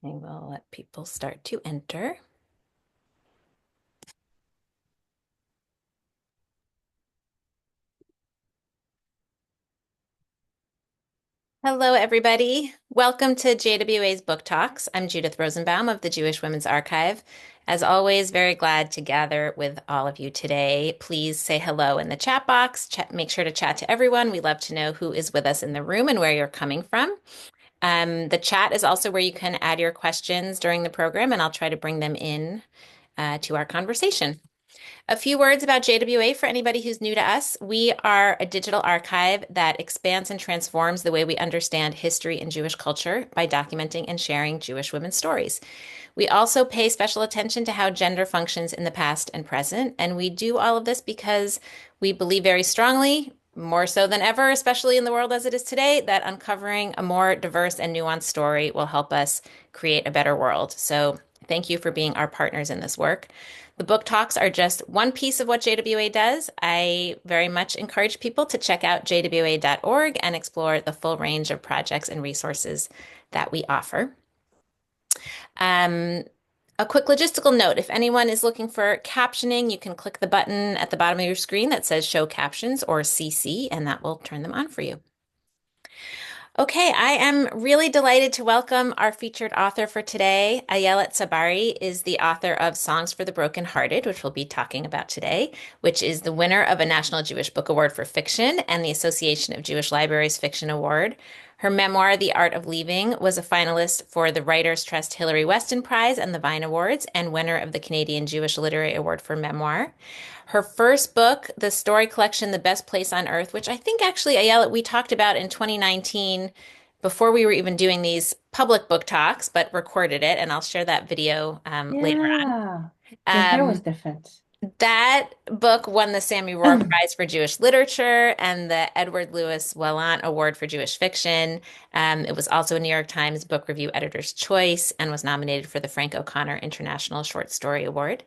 And we'll let people start to enter. Hello, everybody. Welcome to JWA's Book Talks. I'm Judith Rosenbaum of the Jewish Women's Archive. As always, very glad to gather with all of you today. Please say hello in the chat box. Make sure to chat to everyone. We love to know who is with us in the room and where you're coming from. The chat is also where you can add your questions during the program, and I'll try to bring them in to our conversation. A few words about JWA for anybody who's new to us. We are a digital archive that expands and transforms the way we understand history and Jewish culture by documenting and sharing Jewish women's stories. We also pay special attention to how gender functions in the past and present. And we do all of this because we believe very strongly, more so than ever, especially in the world as it is today, that uncovering a more diverse and nuanced story will help us create a better world. So thank you for being our partners in this work. The book talks are just one piece of what JWA does. I very much encourage people to check out jwa.org and explore the full range of projects and resources that we offer. Um, a quick logistical note, if anyone is looking for captioning, you can click the button at the bottom of your screen that says Show Captions or CC, and that will turn them on for you. Okay, I am really delighted to welcome our featured author for today. Ayelet Tsabari is the author of Songs for the Brokenhearted, which we'll be talking about today, which is the winner of a National Jewish Book Award for Fiction and the Association of Jewish Libraries Fiction Award. Her memoir, The Art of Leaving, was a finalist for the Writers' Trust Hilary Weston Prize and the Vine Awards, and winner of the Canadian Jewish Literary Award for Memoir. Her first book, the story collection, The Best Place on Earth, which I think actually, Ayelet, we talked about in 2019 before we were even doing these public book talks, but recorded it, and I'll share that video later Yeah, your hair was on. different. That book won the Sammy Rohr Prize for Jewish Literature and the Edward Louis Wellant Award for Jewish Fiction. It was also a New York Times Book Review Editor's Choice and was nominated for the Frank O'Connor International Short Story Award.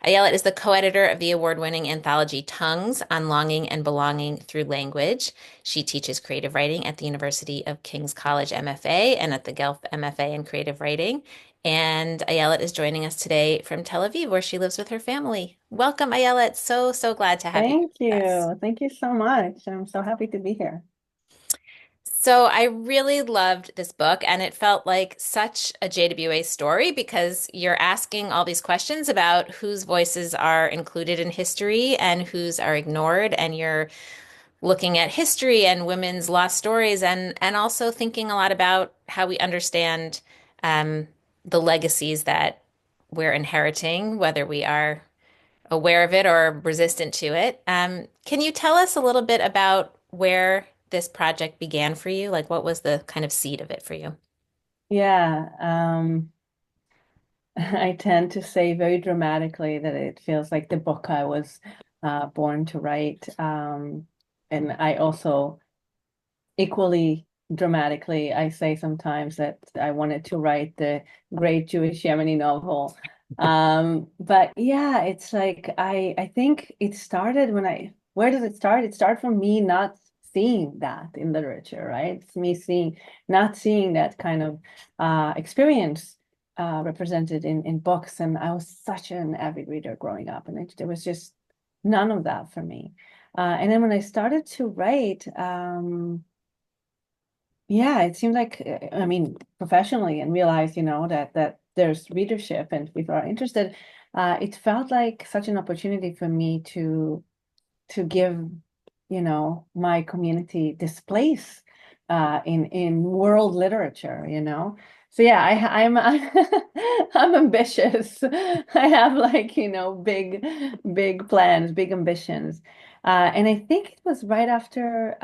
Ayelet is the co-editor of the award-winning anthology Tongues on Longing and Belonging Through Language. She teaches creative writing at the University of King's College MFA and at the Guelph MFA in creative writing. And Ayelet is joining us today from Tel Aviv, where she lives with her family. Welcome, Ayelet. So glad to have you Thank with us. you. Thank you so much. I'm so happy to be here. So I really loved this book, and it felt like such a JWA story because you're asking all these questions about whose voices are included in history and whose are ignored, and you're looking at history and women's lost stories, and also thinking a lot about how we understand um, the legacies that we're inheriting, whether we are aware of it or resistant to it. Can you tell us a little bit about where this project began for you? Like, what was the kind of seed of it for you? Yeah, I tend to say very dramatically that it feels like the book I was born to write. And I also equally dramatically, I say sometimes that I wanted to write the great Jewish Yemeni novel. But yeah, it's like I think it started when where does it start? It started from me not seeing that in literature, right? It's me not seeing that kind of experience represented in books. And I was such an avid reader growing up, and there was just none of that for me. And then when I started to write, yeah, it seemed like, I mean, professionally and realized, that there's readership and people are interested. It felt like such an opportunity for me to give, my community this place in world literature. So yeah, I'm ambitious. I have like, big plans, big ambitions. And I think it was right after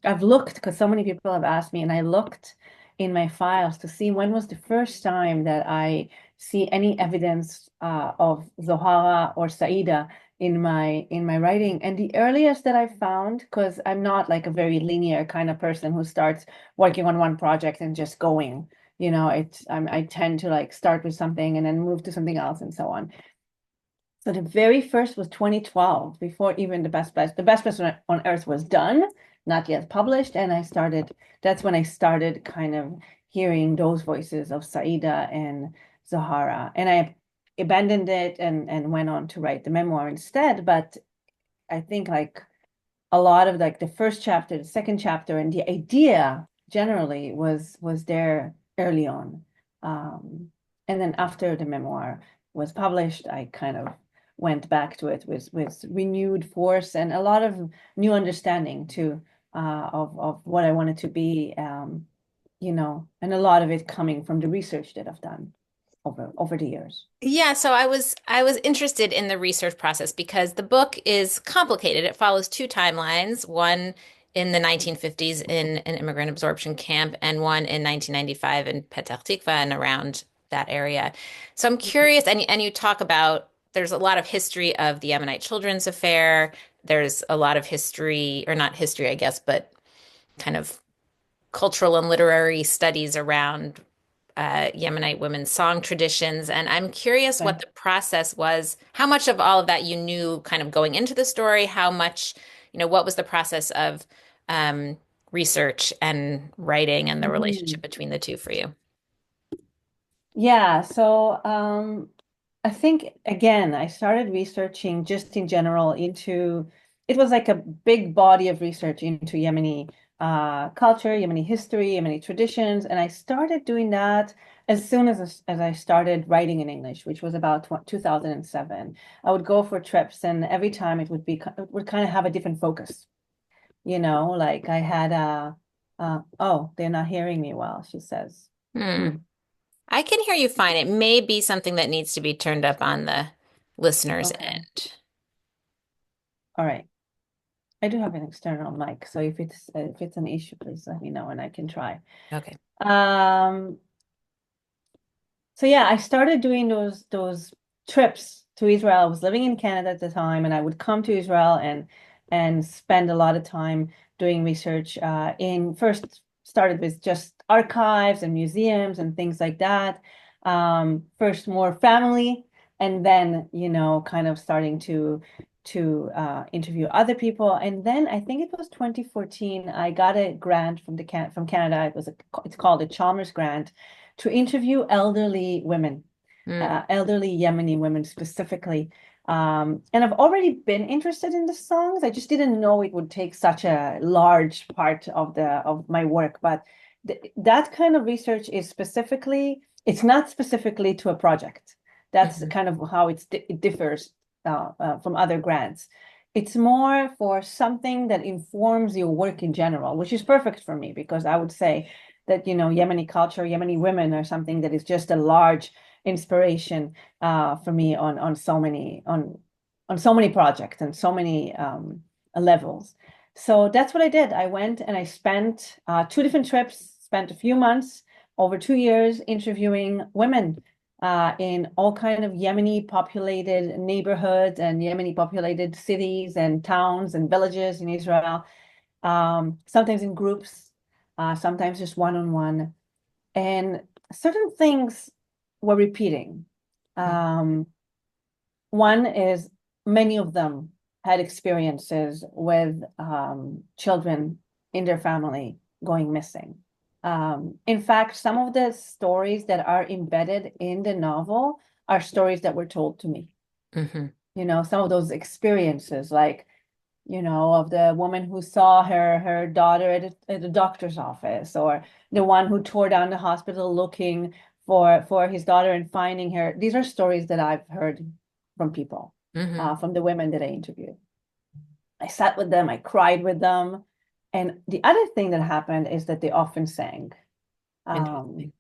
I've looked because so many people have asked me, and I looked in my files to see when was the first time that I see any evidence of Zohara or Saida in my writing. And the earliest that I found, because I'm not like a very linear kind of person who starts working on one project and just going. I tend to like start with something and then move to something else and so on. So the very first was 2012, before even the best place. The best place on earth was done, not yet published. And that's when I started kind of hearing those voices of Saida and Zahara. And I abandoned it and went on to write the memoir instead. But I think like a lot of like the first chapter, the second chapter, and the idea generally was there early on. Um, and then after the memoir was published, I kind of went back to it with renewed force and a lot of new understanding too, of what I wanted to be, and a lot of it coming from the research that I've done over the years. Yeah, so I was interested in the research process because the book is complicated. It follows two timelines, one in the 1950s in an immigrant absorption camp and one in 1995 in Petah Tikva and around that area. So I'm curious, and you talk about there's a lot of history of the Yemenite Children's Affair. There's a lot of history, or not history, I guess, but kind of cultural and literary studies around Yemenite women's song traditions. And I'm curious what Okay. the process was, how much of all of that you knew kind of going into the story, how much, what was the process of um, research and writing and the relationship Mhm. between the two for you? Yeah, so I think again, I started researching just in general into it was like a big body of research into Yemeni culture, Yemeni history, Yemeni traditions, and I started doing that as soon as I started writing in English, which was about 2007. I would go for trips, and every time it would kind of have a different focus. Like I had oh, they're not hearing me well, she says. Hmm. Hmm. I can hear you fine. It may be something that needs to be turned up on the listener's Okay. end. All right. I do have an external mic, so if it's an issue, please let me know and I can try. Okay. Um, so yeah, I started doing those trips to Israel. I was living in Canada at the time, and I would come to Israel and spend a lot of time doing research. In first started with just archives and museums and things like that. First more family, and then kind of starting to interview other people. And then I think it was 2014, I got a grant from Canada. It's called a Chalmers grant to interview elderly women, Hmm. elderly Yemeni women specifically. And I've already been interested in the songs. I just didn't know it would take such a large part of my work. But that kind of research it's not specifically to a project. That's Mhm. kind of how it differs from other grants. It's more for something that informs your work in general, which is perfect for me because I would say that Yemeni culture, Yemeni women are something that is just a large inspiration for me on so many projects and so many levels. So that's what I did. I went and I spent two different trips, spent a few months over 2 years interviewing women in all kind of Yemeni populated neighborhoods and Yemeni populated cities and towns and villages in Israel. Sometimes in groups, sometimes just one-on-one. And certain things were repeating. Um, One is many of them had experiences with children in their family going missing. In fact, some of the stories that are embedded in the novel are stories that were told to me. Mhm. Some of those experiences, like of the woman who saw her daughter at a doctor's office, or the one who tore down the hospital looking for his daughter and finding her. These are stories that I've heard from people, Mhm. from the women that I interviewed. I sat with them, I cried with them. And the other thing that happened is that they often sang, um, Interesting.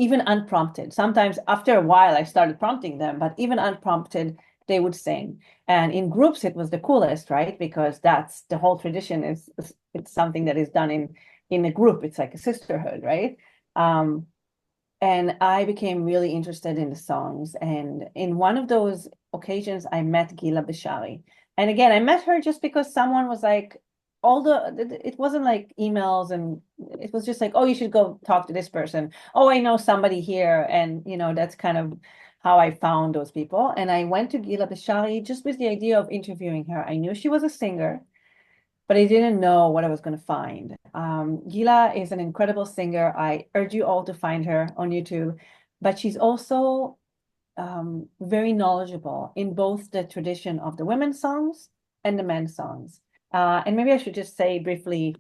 even unprompted. Sometimes after a while, I started prompting them, but even unprompted, they would sing. And in groups, it was the coolest, right? Because that's the whole tradition it's something that is done in a group. It's like a sisterhood, right? Um, and I became really interested in the songs. And in one of those occasions, I met Gila Bishari. And again, I met her just because someone was like, it wasn't like emails, and it was just like, oh, you should go talk to this person. Oh, I know somebody here. And, that's kind of how I found those people. And I went to Gila Bishari just with the idea of interviewing her. I knew she was a singer, but I didn't know what I was going to find. Gila is an incredible singer. I urge you all to find her on YouTube, but she's also very knowledgeable in both the tradition of the women's songs and the men's songs. And maybe I should just say briefly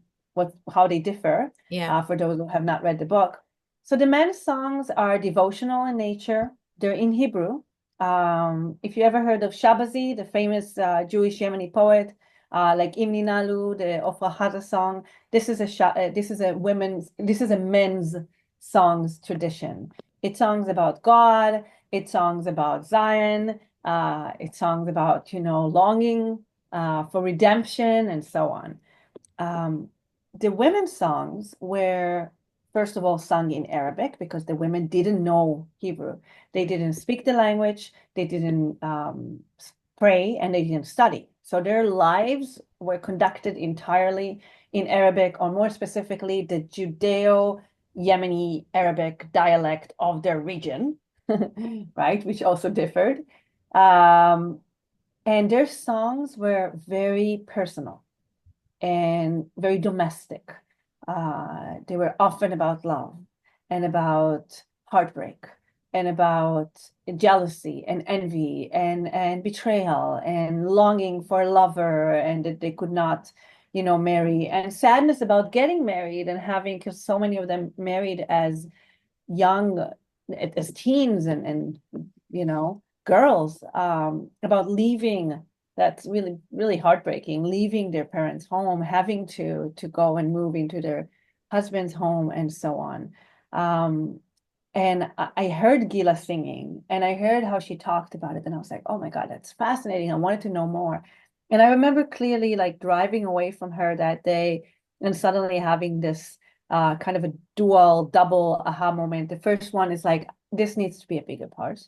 how they differ Yeah. for those who have not read the book. So the men's songs are devotional in nature. They're in Hebrew. If you ever heard of Shabazi, the famous Jewish Yemeni poet, like Imni Nalu, the Ofra Haza song, this is a men's songs tradition. It's songs about God. It's songs about Zion. It's songs about, longing for redemption and so on. Um, the women's songs were, first of all, sung in Arabic because the women didn't know Hebrew. They didn't speak the language, they didn't pray, and they didn't study. So their lives were conducted entirely in Arabic, or more specifically, the Judeo-Yemeni Arabic dialect of their region, right, which also differed. Um, and their songs were very personal and very domestic. They were often about love and about heartbreak and about jealousy and envy and betrayal and longing for a lover and that they could not, marry, and sadness about getting married and having, because so many of them married as young, as teens and girls, about leaving. That's really really heartbreaking, leaving their parents' home, having to go and move into their husband's home and so on. And I heard Gila singing and I heard how she talked about it, and I was like, oh my God, that's fascinating. I wanted to know more. And I remember clearly like driving away from her that day and suddenly having this kind of a double aha moment. The first one is like, this needs to be a bigger part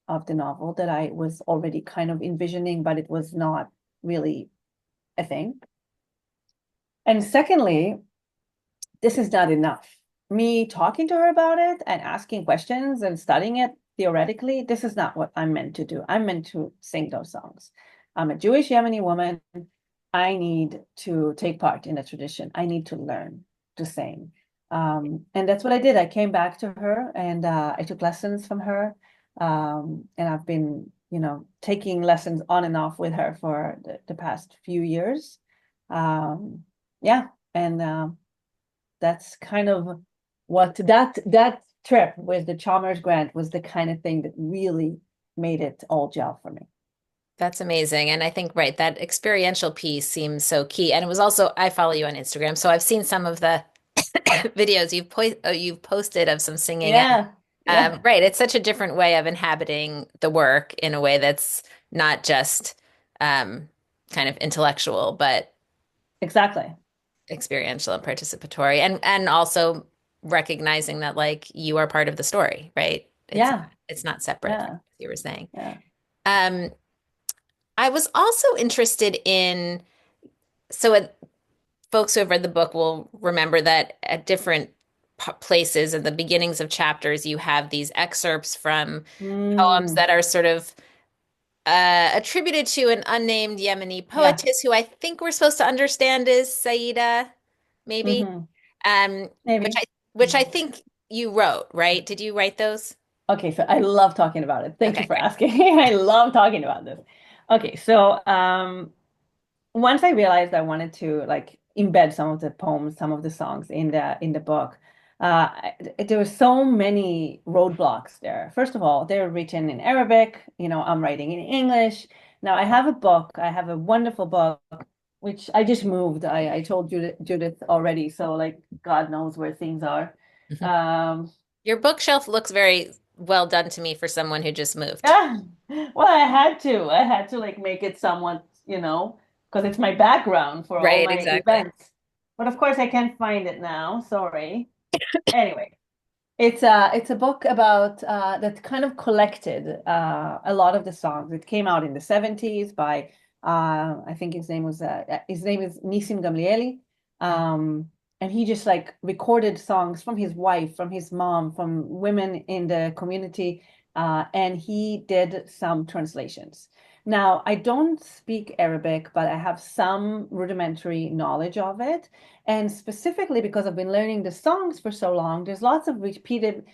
of the novel that I was already kind of envisioning, but it was not really a thing. And secondly, this is not enough. Me talking to her about it and asking questions and studying it theoretically, this is not what I'm meant to do. I'm meant to sing those songs. I'm a Jewish Yemeni woman. I need to take part in the tradition. I need to learn to sing. And that's what I did. I came back to her and I took lessons from her. And I've been, taking lessons on and off with her for the past few years. Yeah. And that's kind of what that trip with the Chalmers grant was, the kind of thing that really made it all gel for me. That's amazing. And I think, right, that experiential piece seems so key. And it was also, I follow you on Instagram, so I've seen some of the videos you've posted of some singing. And Yeah. Yeah. right, it's such a different way of inhabiting the work in a way that's not just kind of intellectual, but Exactly. experiential and participatory, and also recognizing that like you are part of the story, right? Yeah. It's not separate, as Yeah. you were saying. Yeah. Um, I was also interested in, so folks who have read the book will remember that at different places in the beginnings of chapters, you have these excerpts from poems Mm, that are sort of attributed to an unnamed Yemeni yeah. poetess who I think we're supposed to understand is Saida, maybe, Hmm. um, which Maybe. I think you wrote, right? Did you write those? Okay, so I love talking about it. Thank you Okay, for great. asking. I love talking about this. Okay, so once I realized I wanted to like embed some of the poems, some of the songs in the book, there were so many roadblocks there. First of all, they're written in Arabic. I'm writing in English. Now I have a book. I have a wonderful book, which I just moved. I told Judith already. So like God knows where things are. Um, Your bookshelf looks very well done to me for someone who just moved. Yeah. Well, I had to. I had to like make it somewhat, because it's my background for all Right, my exactly. events. But of course I can't find it now. Sorry. Anyway, it's a book about that kind of collected a lot of the songs. It came out in the 70s by I think his name is Nissim Gamlieli. And he just like recorded songs from his wife, from his mom, from women in the community, and he did some translations. Now, I don't speak Arabic, but I have some rudimentary knowledge of it. And specifically because I've been learning the songs for so long, there's lots of repeating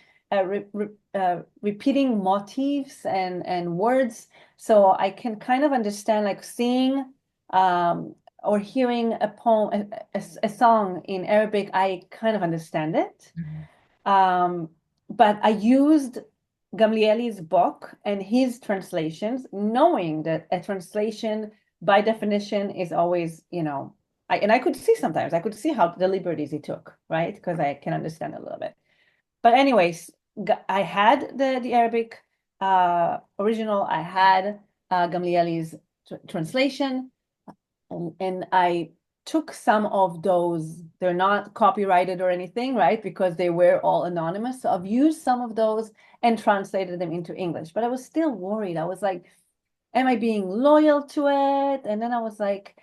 motifs and words. So I can kind of understand, like seeing or hearing a poem, a song in Arabic, I kind of understand it. Mhm. Um, but I used Gamlieli's book and his translations, knowing that a translation by definition is always, and I could see sometimes, I could see how the liberties he took, right? Because I can understand a little bit. But anyways, I had the Arabic original, I had Gamlieli's translation, and I took some of those. They're not copyrighted or anything, right? Because they were all anonymous. So I've used some of those and translated them into English. But I was still worried. I was like, am I being loyal to it? And then I was like,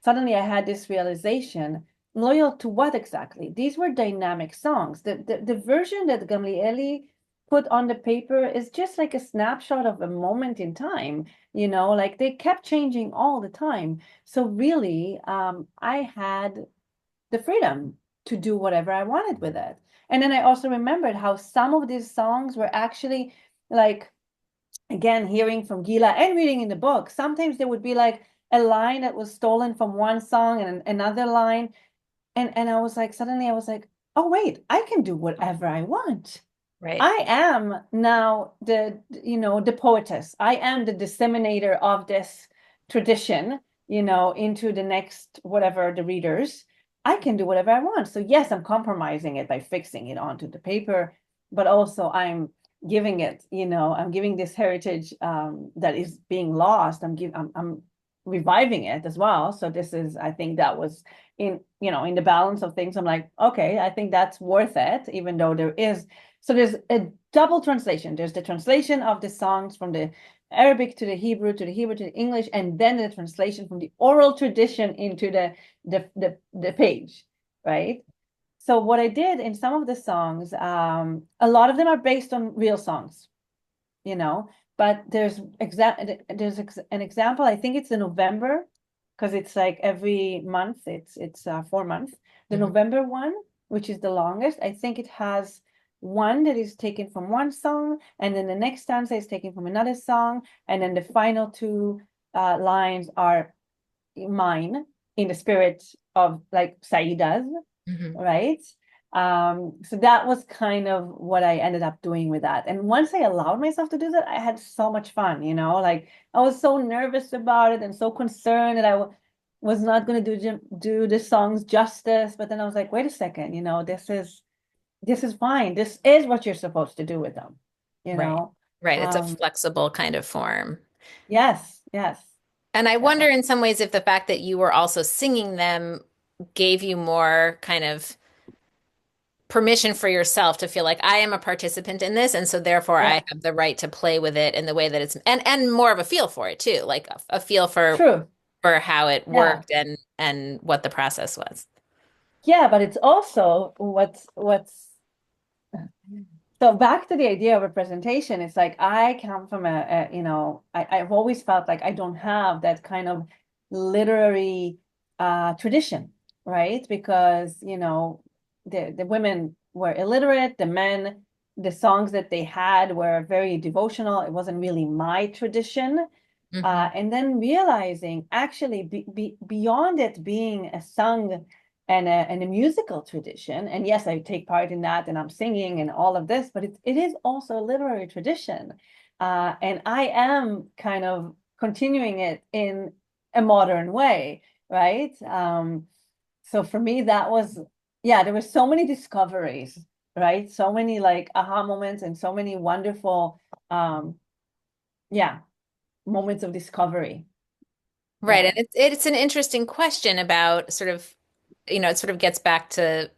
suddenly I had this realization, loyal to what exactly? These were dynamic songs. The version that Gamlieli put on the paper is just like a snapshot of a moment in time, like they kept changing all the time. So really, I had the freedom to do whatever I wanted with it. And then I also remembered how some of these songs were actually like, again, hearing from Gila and reading in the book, sometimes there would be like a line that was stolen from one song and another line. And I was like, suddenly I was like, oh, wait, I can do whatever I want. Right. I am now the poetess. I am the disseminator of this tradition, into the next whatever the readers. I can do whatever I want. So yes, I'm compromising it by fixing it onto the paper, but also I'm giving this heritage that is being lost. I'm reviving it as well. So this is, I think that was in the balance of things. I'm like, okay, I think that's worth it, even though there's a double translation. There's the translation of the songs from the Arabic to the Hebrew, to the Hebrew to the English, and then the translation from the oral tradition into the page, right? So what I did in some of the songs, a lot of them are based on real songs, you know. But there's an example. I think it's the November, because it's like every month. It's 4 months. The Mhm. November one, which is the longest, I think it has one that is taken from one song, and then the next stanza is taken from another song, and then the final two lines are mine in the spirit of like Saida's, Mhm. right? So that was kind of what I ended up doing with that. And once I allowed myself to do that, I had so much fun, like I was so nervous about it and so concerned that was not going to do the songs justice. But then I was like, wait a second, this is fine. This is what you're supposed to do with them, you Right. know? Right. It's a Um, flexible kind of form. yes, yes, And I yeah, wonder in some ways if the fact that you were also singing them gave you more kind of permission for yourself to feel like I am a participant in this, and so therefore yeah, I have the right to play with it in the way that it's and more of a feel for it too, like a feel true. for how it Yeah. worked and what the process was. Yeah, but it's also what's so back to the idea of representation. It's like I come from I've always felt like I don't have that kind of literary tradition, right? Because the women were illiterate, the men, the songs that they had were very devotional. It wasn't really my tradition. Hmm. And then realizing actually beyond it being a sung and a musical tradition, and yes, I take part in that and I'm singing and all of this, but it is also a literary tradition. And I am kind of continuing it in a modern way, right? So for me, that was, yeah, there were so many discoveries, right? So many like aha moments and so many wonderful, yeah, moments of discovery. Right. Yeah, And it's an interesting question about sort of, it sort of gets back to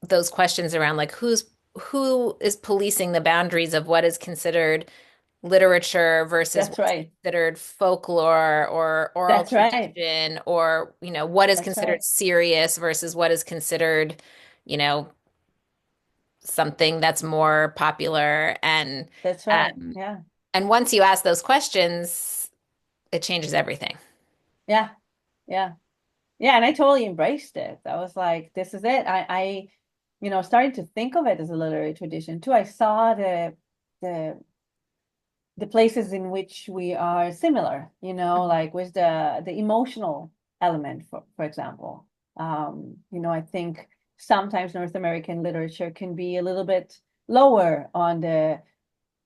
those questions around like who is policing the boundaries of what is considered literature versus that's what's right. considered folklore or oral That's right. tradition or, what is That's considered right. serious versus what is considered, you know, something that's more popular That's right. um Yeah. and once you ask those questions, it changes everything. Yeah, yeah. Yeah, and I totally embraced it. I was like, this is it. Starting to think of it as a literary tradition too. I saw the the places in which we are similar, Mhm. like with the emotional element, for example. I think sometimes North American literature can be a little bit lower on the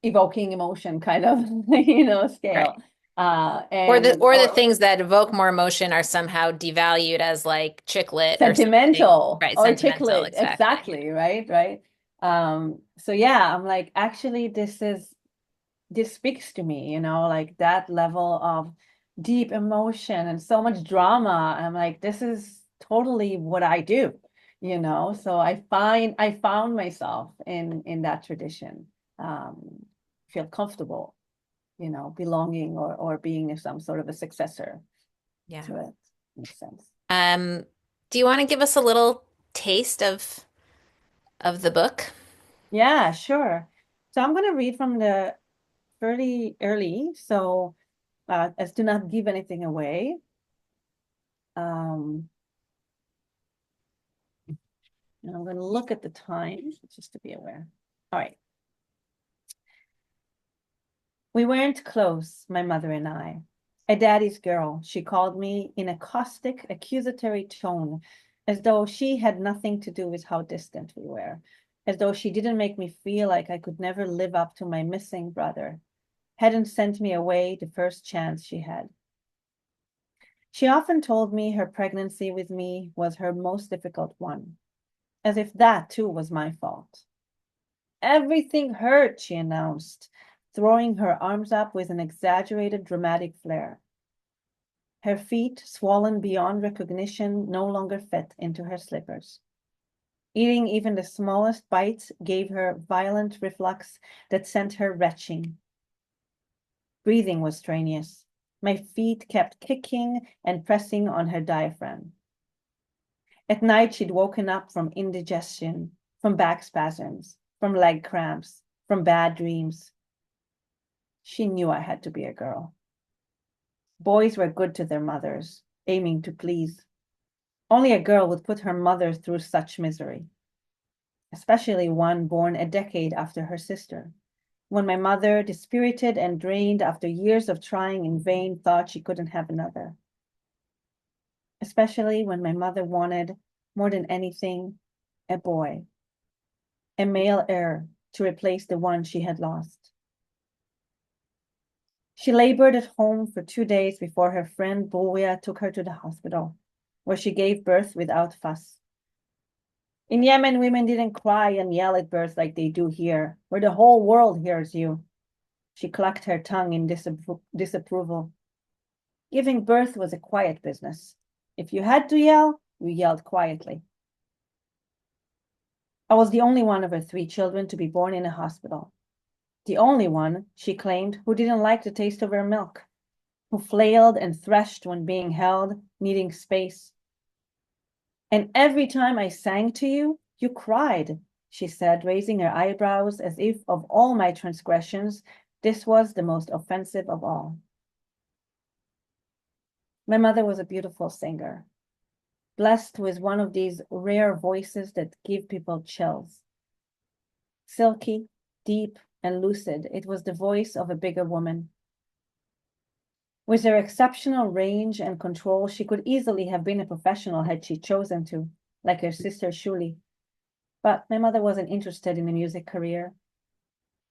evoking emotion kind of, Right. scale. Or the And or the or things that evoke more emotion are somehow devalued as like chick lit or something. sentimental Right, or sentimental, chicklet, exactly. exactly, right. So yeah, I'm like, actually, this speaks to me, like that level of deep emotion and so much drama. I'm like, this is totally what I do, so I found myself in that tradition. Feel comfortable, belonging or being some sort of a successor Yeah. to it. Makes sense. Um, do you want to give us a little taste of the book? Yeah, sure. So I'm going to read from the fairly early, so as to not give anything away. Um, and I'm going to look at the time just to be aware. All right. We weren't close, my mother and I. A daddy's girl, she called me in a caustic, accusatory tone, as though she had nothing to do with how distant we were, as though she didn't make me feel like I could never live up to my missing brother, hadn't sent me away the first chance she had. She often told me her pregnancy with me was her most difficult one, as if that too was my fault. Everything hurt, she announced, throwing her arms up with an exaggerated dramatic flair. Her feet, swollen beyond recognition, no longer fit into her slippers. Eating even the smallest bites gave her violent reflux that sent her retching. Breathing was strenuous. My feet kept kicking and pressing on her diaphragm. At night, she'd woken up from indigestion, from back spasms, from leg cramps, from bad dreams. She knew I had to be a girl. Boys were good to their mothers, aiming to please. Only a girl would put her mother through such misery, especially one born a decade after her sister. When my mother, dispirited and drained after years of trying in vain, thought she couldn't have another. Especially when my mother wanted, more than anything, a boy, a male heir to replace the one she had lost. She labored at home for 2 days before her friend Boya took her to the hospital, where she gave birth without fuss. In Yemen, women didn't cry and yell at birth like they do here, where the whole world hears you. She clucked her tongue in disapproval. Giving birth was a quiet business. If you had to yell, you yelled quietly. I was the only one of her 3 children to be born in a hospital. The only one, she claimed, who didn't like the taste of her milk, who flailed and threshed when being held, needing space. And every time I sang to you, you cried, she said, raising her eyebrows as if of all my transgressions, this was the most offensive of all. My mother was a beautiful singer, blessed with one of these rare voices that give people chills. Silky, deep, and lucid, it was the voice of a bigger woman. With her exceptional range and control, she could easily have been a professional had she chosen to, like her sister Shuli. But my mother wasn't interested in a music career.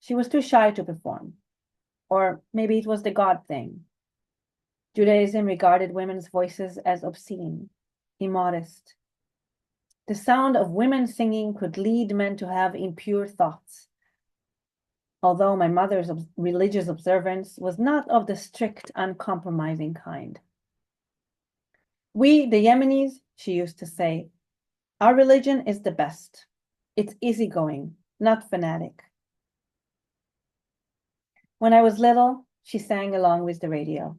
She was too shy to perform. Or maybe it was the God thing. Judaism regarded women's voices as obscene, immodest. The sound of women singing could lead men to have impure thoughts. Although my mother's religious observance was not of the strict, uncompromising kind. We, the Yemenis, she used to say, our religion is the best. It's easygoing, not fanatic. When I was little, she sang along with the radio,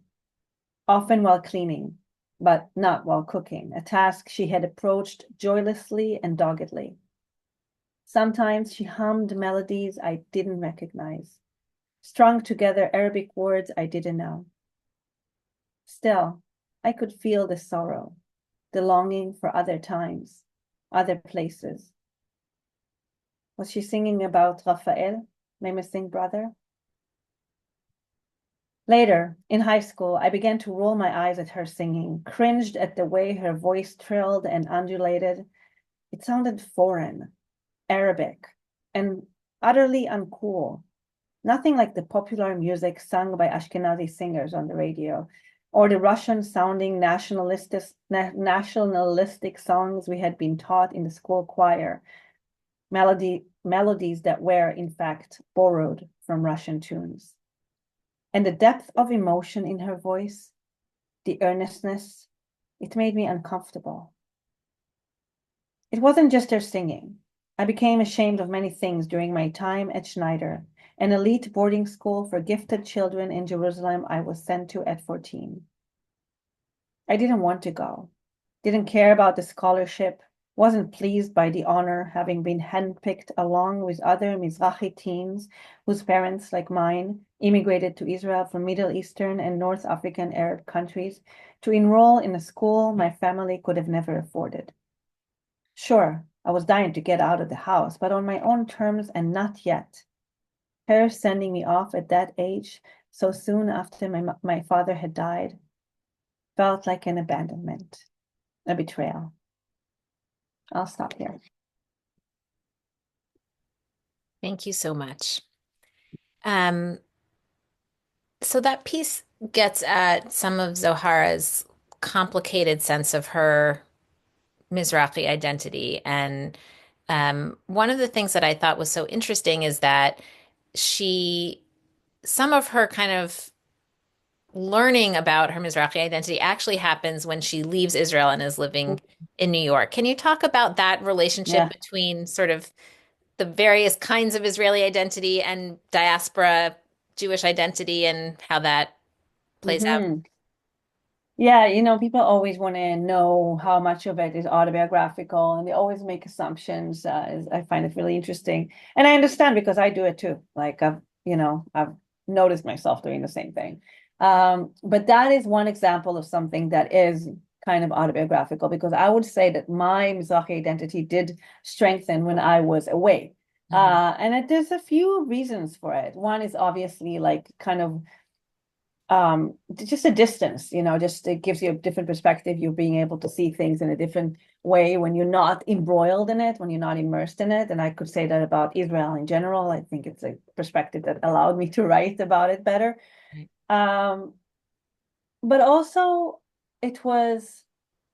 often while cleaning, but not while cooking, a task she had approached joylessly and doggedly. Sometimes she hummed melodies I didn't recognize, strung together Arabic words I didn't know. Still, I could feel the sorrow, the longing for other times, other places. Was she singing about Raphael, my missing brother? Later, in high school, I began to roll my eyes at her singing, cringed at the way her voice trilled and undulated. It sounded foreign, Arabic, and utterly uncool. Nothing like the popular music sung by Ashkenazi singers on the radio, or the Russian-sounding nationalistic songs we had been taught in the school choir, melodies that were, in fact, borrowed from Russian tunes. And the depth of emotion in her voice, the earnestness, it made me uncomfortable. It wasn't just her singing. I became ashamed of many things during my time at Schneider, an elite boarding school for gifted children in Jerusalem I was sent to at 14. I didn't want to go, didn't care about the scholarship, wasn't pleased by the honor, having been handpicked along with other Mizrahi teens whose parents, like mine, immigrated to Israel from Middle Eastern and North African Arab countries to enroll in a school my family could have never afforded. Sure, I was dying to get out of the house, but on my own terms and not yet. Her sending me off at that age, so soon after my father had died, felt like an abandonment, a betrayal. I'll stop here. Thank you so much. Um, so that piece gets at some of Zohara's complicated sense of her Mizrahi identity. And one of the things that I thought was so interesting is that she, some of her kind of learning about her Mizrahi identity actually happens when she leaves Israel and is living in New York. Can you talk about that relationship Yeah. between sort of the various kinds of Israeli identity and diaspora Jewish identity and how that plays out? Mm-hmm. Yeah, people always want to know how much of it is autobiographical, and they always make assumptions. I find it really interesting, and I understand because I do it too. Like I've noticed myself doing the same thing. But that is one example of something that is kind of autobiographical because I would say that my Mizrahi identity did strengthen when I was away. Mhm. There's a few reasons for it. One is obviously like kind of just a distance, just it gives you a different perspective. You're being able to see things in a different way when you're not embroiled in it, when you're not immersed in it. And I could say that about Israel in general. I think it's a perspective that allowed me to write about it better. Right. Um, but also it was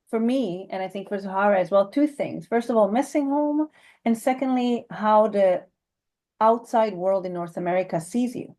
for me, and I think for Zahara as well, two things. First of all, missing home, and secondly, how the outside world in North America sees you.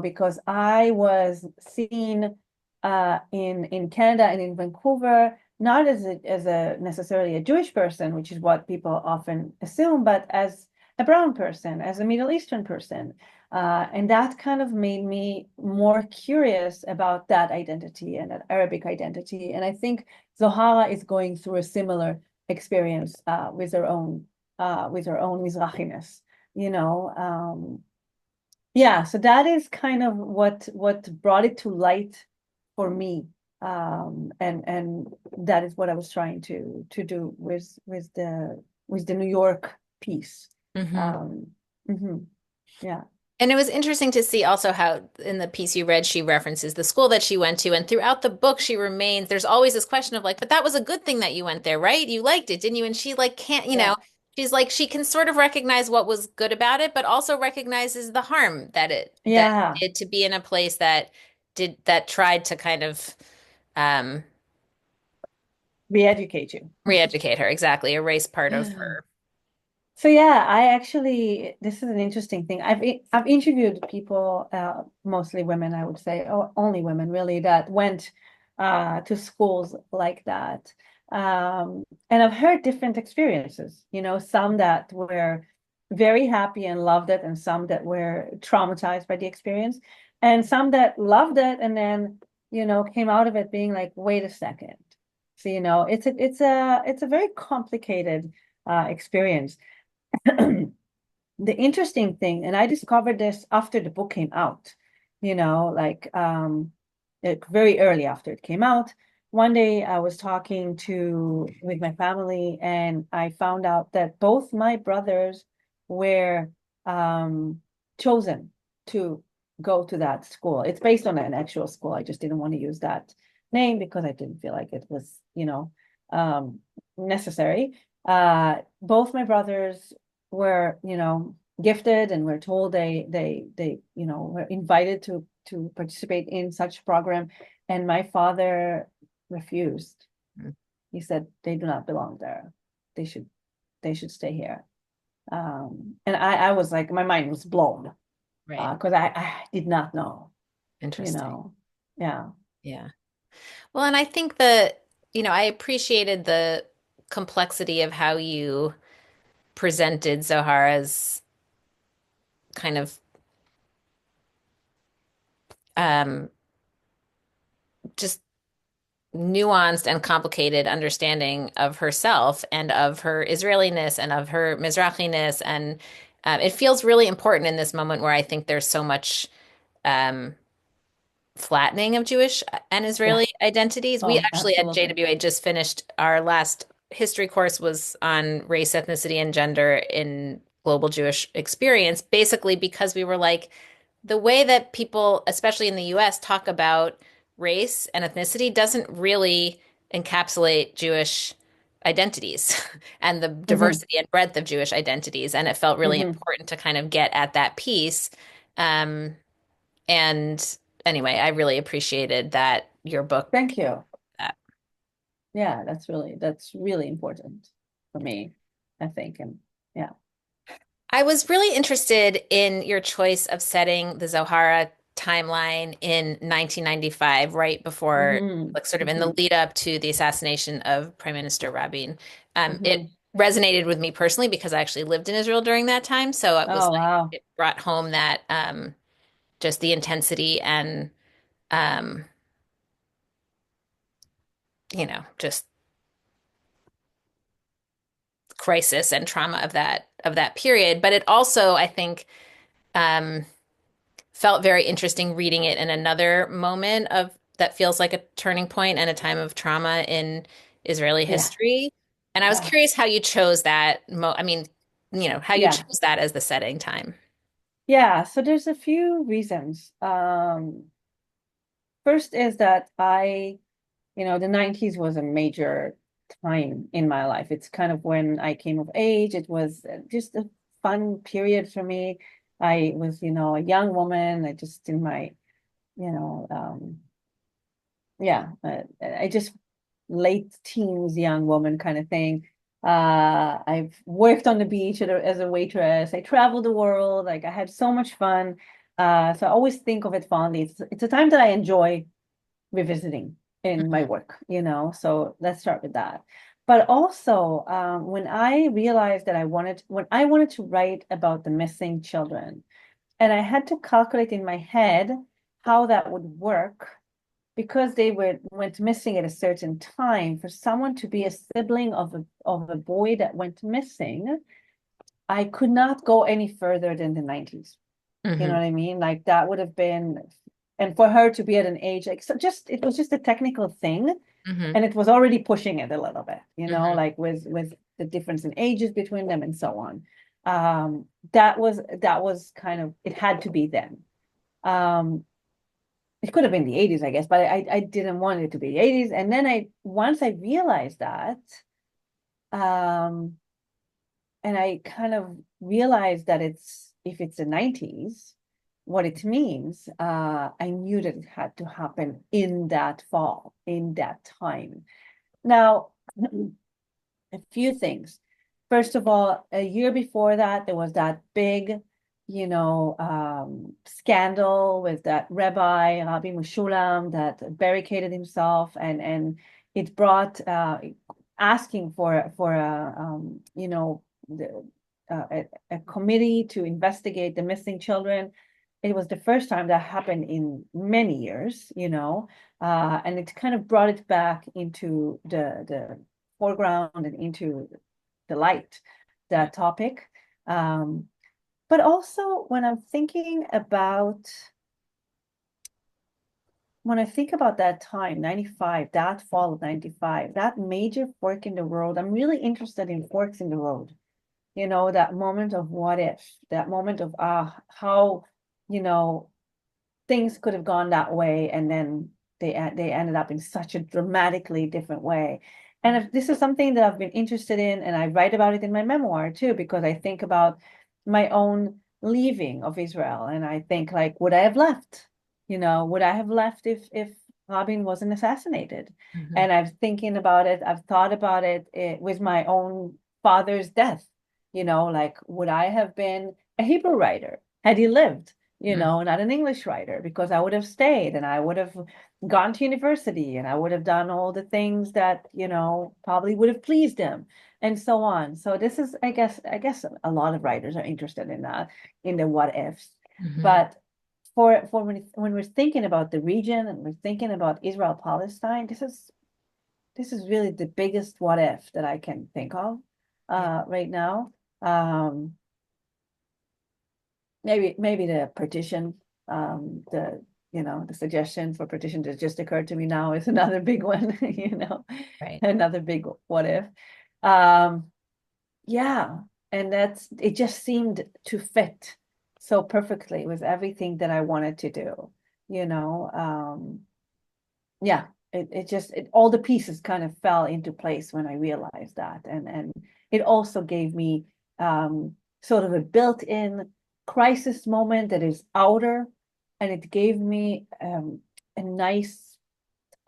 Because I was seen in Canada and in Vancouver, not as a necessarily a Jewish person, which is what people often assume, but as a brown person, as a Middle Eastern person. And that kind of made me more curious about that identity and that Arabic identity. And I think Zohara is going through a similar experience with her own Mizrachiness, you know. Yeah, so that is kind of what brought it to light for me. And that is what I was trying to do with the New York piece. Mhm. Um, mhm, yeah. And it was interesting to see also how in the piece you read, she references the school that she went to. And throughout the book, she remains, there's always this question of like, but that was a good thing that you went there, right? You liked it, didn't you? And she like can't, Yeah. she's like, she can sort of recognize what was good about it, but also recognizes the harm that Yeah. it did to be in a place that tried to kind of um Re-educate you. re-educate her. Exactly. Erase part of her. So yeah, I actually this is an interesting thing. I've interviewed people, mostly women, I would say, or only women really, that went to schools like that. And I've heard different experiences, some that were very happy and loved it, and some that were traumatized by the experience, and some that loved it and then, came out of it being like, wait a second. So, it's a very complicated experience. The interesting thing, and I discovered this after the book came out, like very early after it came out. One day I was talking with my family, and I found out that both my brothers were chosen to go to that school. It's based on an actual school. I just didn't want to use that name because I didn't feel like it was, um, necessary. Both my brothers were, gifted, and were told they were invited to participate in such program, and my father refused. Mm. He said they do not belong there. They should they should stay here. And I was like, my mind was blown, Right. because I did not know, you Interesting. know. Yeah. Yeah. Well, and I think that, I appreciated the complexity of how you presented Zohara's kind of um, just nuanced and complicated understanding of herself and of her Israeliness and of her Mizrachiness. And it feels really important in this moment where I think there's so much um, flattening of Jewish and Yeah. Israeli identities. We Oh, actually at absolutely. JWA just finished our last history course was on race, ethnicity, and gender in global Jewish experience, basically because we were like, the way that people, especially in the US, talk about race and ethnicity doesn't really encapsulate Jewish identities and the Hmm. diversity and breadth of Jewish identities. And it felt really Hmm. important to kind of get at that piece. Um, and anyway, I really appreciated that your book. Thank you. That. Yeah, that's really important for me, I think. And yeah. I was really interested in your choice of setting the Zohara timeline in 1995, right before, Hmm. like, sort of in the Hmm. lead up to the assassination of Prime Minister Rabin. It Hmm. resonated with me personally because I actually lived in Israel during that time. So it was Oh, like, wow. it brought home that just the intensity and, um, just crisis and trauma of that period. But it also, I think, um, felt very interesting reading it in another moment of that feels like a turning point and a time of trauma in Israeli Yeah. history. And I was Yeah. curious how you chose that I mean, how you Yeah. chose that as the setting time. Yeah. So there's a few reasons. First is that the 90s was a major time in my life. It's kind of when I came of age. It was just a fun period for me. I was, a young woman. I just in my, you know, yeah, I just late teens, young woman kind of thing. I've worked on the beach as a waitress. I traveled the world. Like, I had so much fun. So I always think of it fondly. It's a time that I enjoy revisiting in my Mhm. work, so let's start with that. But also, when I realized that when I wanted to write about the missing children, and I had to calculate in my head how that would work, because they went missing at a certain time. For someone to be a sibling of a boy that went missing, I could not go any further than the 90s. You know Mhm. what I mean? Like, that would have been, and for her to be at an age like, so just it was just a technical thing, Mhm. and it was already pushing it a little bit, Mhm. like with the difference in ages between them and so on. That was kind of, it had to be then. Um, it could have been the 80s, I guess, but I didn't want it to be the 80s. And then once I realized that, um, and I kind of realized that if it's the 90s, what it means, I knew that it had to happen in that fall, in that time. Now, a few things. First of all, a year before that, there was that big, scandal with that Rabbi Rabbi Mushulam that barricaded himself, and it brought asking for a committee to investigate the missing children. It was the first time that happened in many years, and it kind of brought it back into the foreground and into the light, that topic. Um, but also, when I'm thinking about when I think about that time, 95, that fall of 95, that major fork in the road, I'm really interested in forks in the road. That moment of what if, that moment of how, you know, things could have gone that way, and then they ended up in such a dramatically different way. And if this is something that I've been interested in, and I write about it in my memoir too, because I think about my own leaving of Israel, and I think like, would I have left? Would I have left if Rabin wasn't assassinated? Mhm. And I'm thinking about it. I've thought about it with my own father's death. Like, would I have been a Hebrew writer had he lived? Mhm. Not an English writer, because I would have stayed and I would have gone to university and I would have done all the things that, probably would have pleased him and so on. So this is, I guess a lot of writers are interested in that, in the what ifs. Mhm. But for when we're thinking about the region and we're thinking about Israel Palestine, this is really the biggest what if that I can think of Yeah. right now. Um, maybe the partition, the suggestion for partition that just occurred to me now is another big one, Right. another big what if. Um, yeah, and it just seemed to fit so perfectly with everything that I wanted to do, you know. Yeah, it all the pieces kind of fell into place when I realized that. And it also gave me sort of a built-in crisis moment that is outer, and it gave me a nice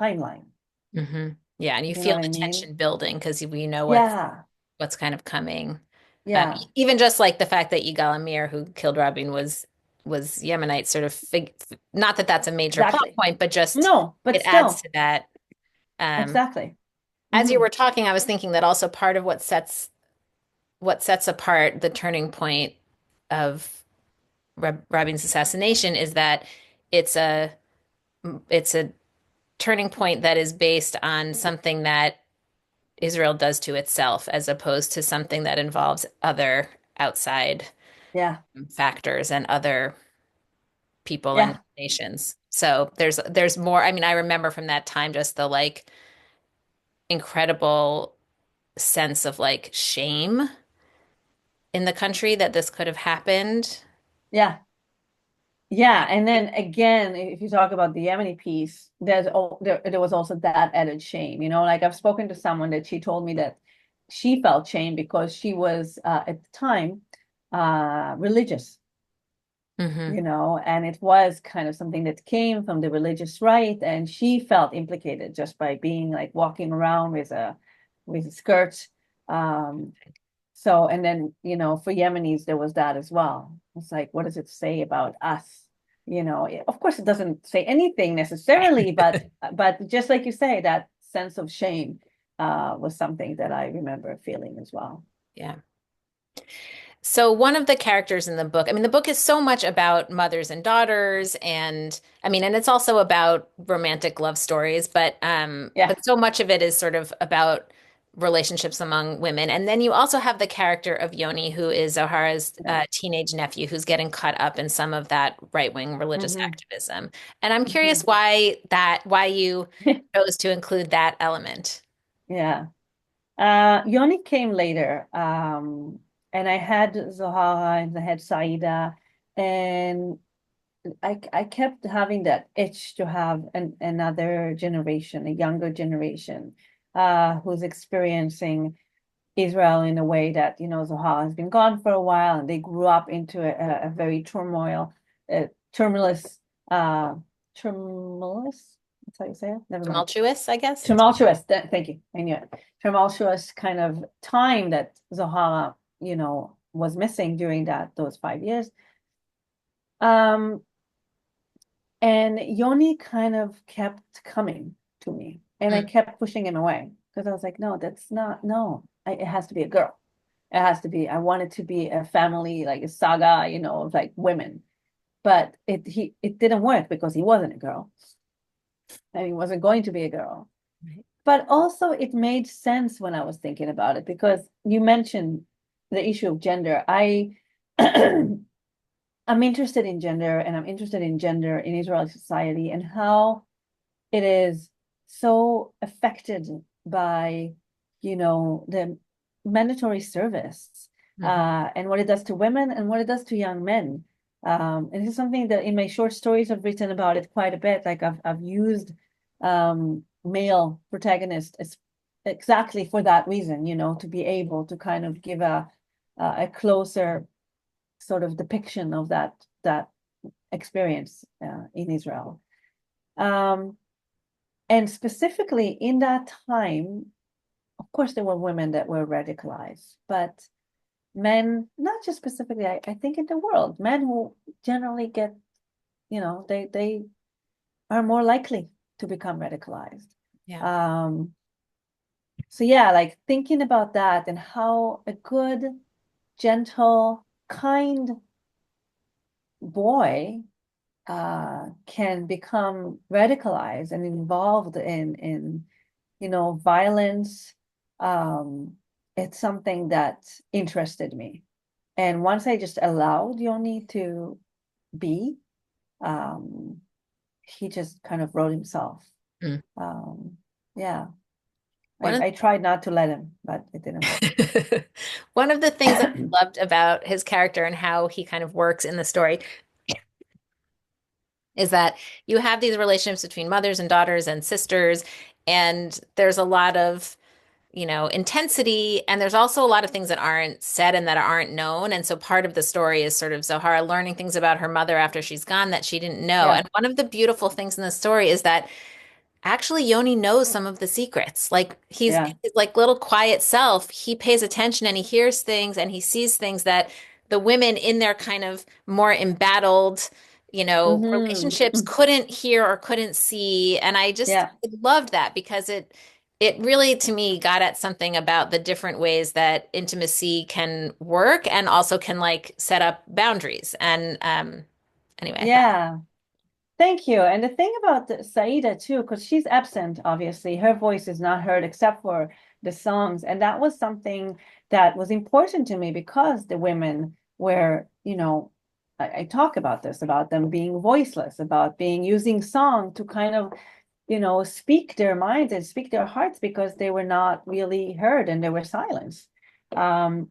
timeline. Hmm. Yeah, and you You know feel what I the mean? tension building because we know Yeah, what's kind of coming. yeah, Even just like the fact that Yigal Amir, who killed Rabin, was Yemenite, sort of not that that's a major plot exactly. point, but just No, but it adds still, to that. Um, exactly. as you Hmm. were talking, I was thinking that also part of what sets apart the turning point of Rabin's assassination is that it's a it's a turning point that is based on something that Israel does to itself, as opposed to something that involves other outside Yeah, factors and other people and yeah, nations. So there's more. I mean, I remember from that time just the like incredible sense of like shame in the country that this could have happened. yeah. Yeah, and then again, if you talk about the Yemeni piece, there was also that added shame. Like I've spoken to someone that she told me that she felt shame because she was at the time religious, Hmm. and it was kind of something that came from the religious right, and she felt implicated just by being like walking around with a skirt. Um, so, and then, for Yemenis, there was that as well. It's like, what does it say about us? Of course, it doesn't say anything necessarily, but just like you say, that sense of shame was something that I remember feeling as well. Yeah. So one of the characters in the book, I mean, the book is so much about mothers and daughters, and I mean, and it's also about romantic love stories, Yeah. but so much of it is sort of about relationships among women. And then you also have the character of Yoni, who is Zohara's Yeah. teenage nephew, who's getting caught up in some of that right-wing religious Hmm. activism. And I'm curious Hmm. why you chose to include that element. Yeah. Yoni came later. And I had Zohara and I had Saida, and I kept having that itch to have another generation, a younger generation, who's experiencing Israel in a way that, Zohar has been gone for a while, and they grew up into a very tumultuous, uh, tumultuous, that's how you say it? Never mind. Tumultuous, I guess. Tumultuous, thank you. I knew it. Tumultuous kind of time that Zohar, was missing during those 5 years. Um, And Yoni kind of kept coming to me, and I Mm, kept pushing him away because I was like, no, that's not, no, it has to be a girl. It has to be, I want it to be a family, like a saga, of like women. But it didn't work because he wasn't a girl and he wasn't going to be a girl. right. But also it made sense when I was thinking about it, because you mentioned the issue of gender. I'm interested in gender, and I'm interested in gender in Israeli society and how it is so affected by, the mandatory service, Hmm. and what it does to women and what it does to young men. And this is something that in my short stories I've written about it quite a bit. Like I've used male protagonists exactly for that reason, to be able to kind of give a closer sort of depiction of that experience in Israel. Um, and specifically in that time, of course, there were women that were radicalized, but men, not just specifically, I think in the world, men who generally get, they are more likely to become radicalized. Yeah. Um, so yeah, like thinking about that and how a good, gentle, kind boy can become radicalized and involved in violence. Um, it's something that interested me. And once I just allowed Yoni to be, um, he just kind of wrote himself. Mm. Um, yeah, One of I tried not to let him, but it didn't work. one of the things that I loved about his character and how he kind of works in the story is that you have these relationships between mothers and daughters and sisters, and there's a lot of, intensity, and there's also a lot of things that aren't said and that aren't known. And so part of the story is sort of Zohara learning things about her mother after she's gone that she didn't know. Yeah. And one of the beautiful things in the story is that actually Yoni knows some of the secrets. Like he's Yeah. his like little quiet self. He pays attention and he hears things and he sees things that the women in their kind of more embattled, relationships Hmm. couldn't hear or couldn't see. And I just Yeah. loved that because it really to me got at something about the different ways that intimacy can work and also can like set up boundaries. And anyway, I thought, Yeah. Thank you. And the thing about Saida too, because she's absent, obviously, her voice is not heard except for the songs. And that was something that was important to me because the women were, I talk about this, about them being voiceless, about being using song to kind of, speak their minds and speak their hearts because they were not really heard and they were silenced. Um,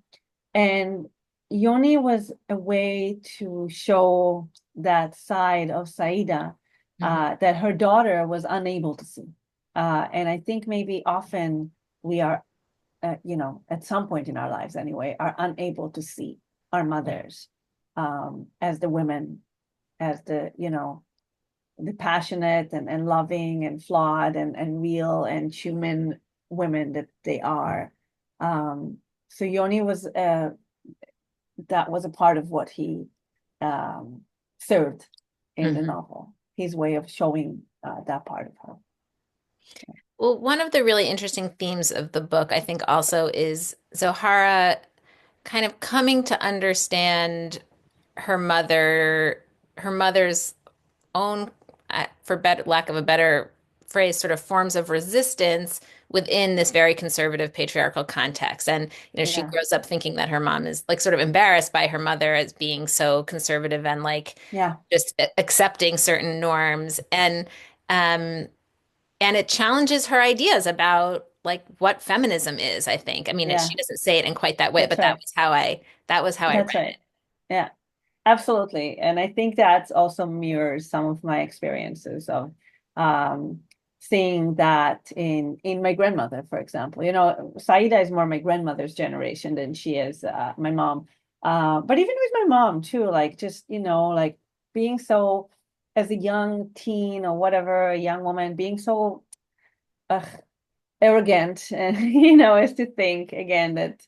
and Yoni was a way to show that side of Saida mhm, that her daughter was unable to see. And I think maybe often we are, at some point in our lives anyway, are unable to see our yeah. mothers as the women, as the passionate and loving and flawed and real and human women that they are. Um, so Yoni was that was a part of what he um, served in the Mhm. novel. His way of showing that part of her. Well, one of the really interesting themes of the book, I think, also is Zohara kind of coming to understand her mother's own, for better, lack of a better phrase, sort of forms of resistance within this very conservative patriarchal context. And, she Yeah, grows up thinking that her mom is like sort of embarrassed by her mother as being so conservative and like yeah, just accepting certain norms. Um, and it challenges her ideas about like what feminism is, I think. I mean, yeah. she doesn't say it in quite that way, That's but right. that was how I read That's right. Yeah. Absolutely. And I think that also mirrors some of my experiences of um, seeing that in my grandmother, for example. Saida is more my grandmother's generation than she is my mom. But even with my mom too, like just, like being so as a young teen or whatever, a young woman, being so uh, arrogant and is to think again that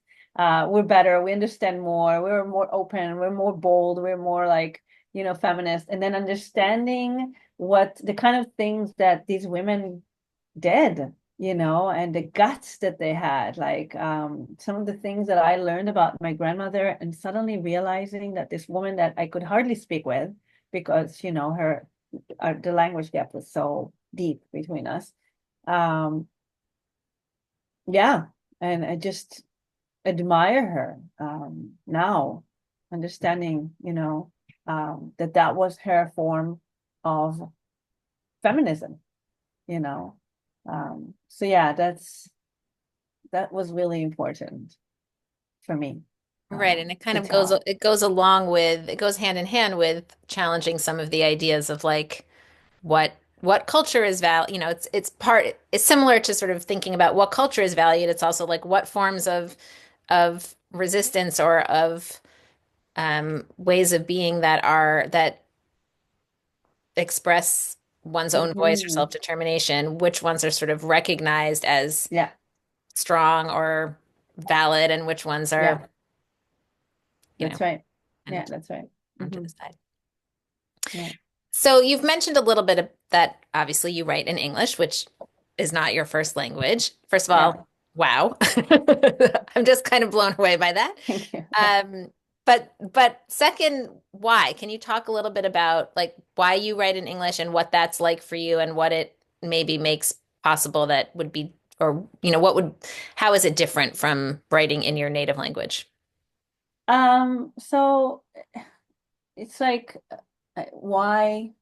we're better, we understand more, we're more open, we're more bold, we're more like feminist, and then understanding what the kind of things that these women did, and the guts that they had, like some of the things that I learned about my grandmother, and suddenly realizing that this woman that I could hardly speak with because the language gap was so deep between us. um yeah, and I just admire her now, understanding, that was her form of feminism, you know. So yeah, that was really important for me. Right, and it kind To of goes tell. it goes along with it goes hand in hand with challenging some of the ideas of like what culture is it's similar to sort of thinking about what culture is valued. It's also like what forms of resistance or of ways of being that express one's own voice or Hmm. self-determination, which ones are sort of recognized as Yeah, strong or valid, and which ones yeah, are, you know, that's right. Yeah, and that's right. onto Hmm. the side. Yeah, So you've mentioned a little bit of that. Obviously, you write in English, which is not your first language. First of yeah. all, wow. I'm just kind of blown away by that. Thank you. Yeah. Um, but second, why? Can you talk a little bit about like why you write in English and what that's like for you and what it maybe makes possible that would be, or how is it different from writing in your native language? So it's like, why?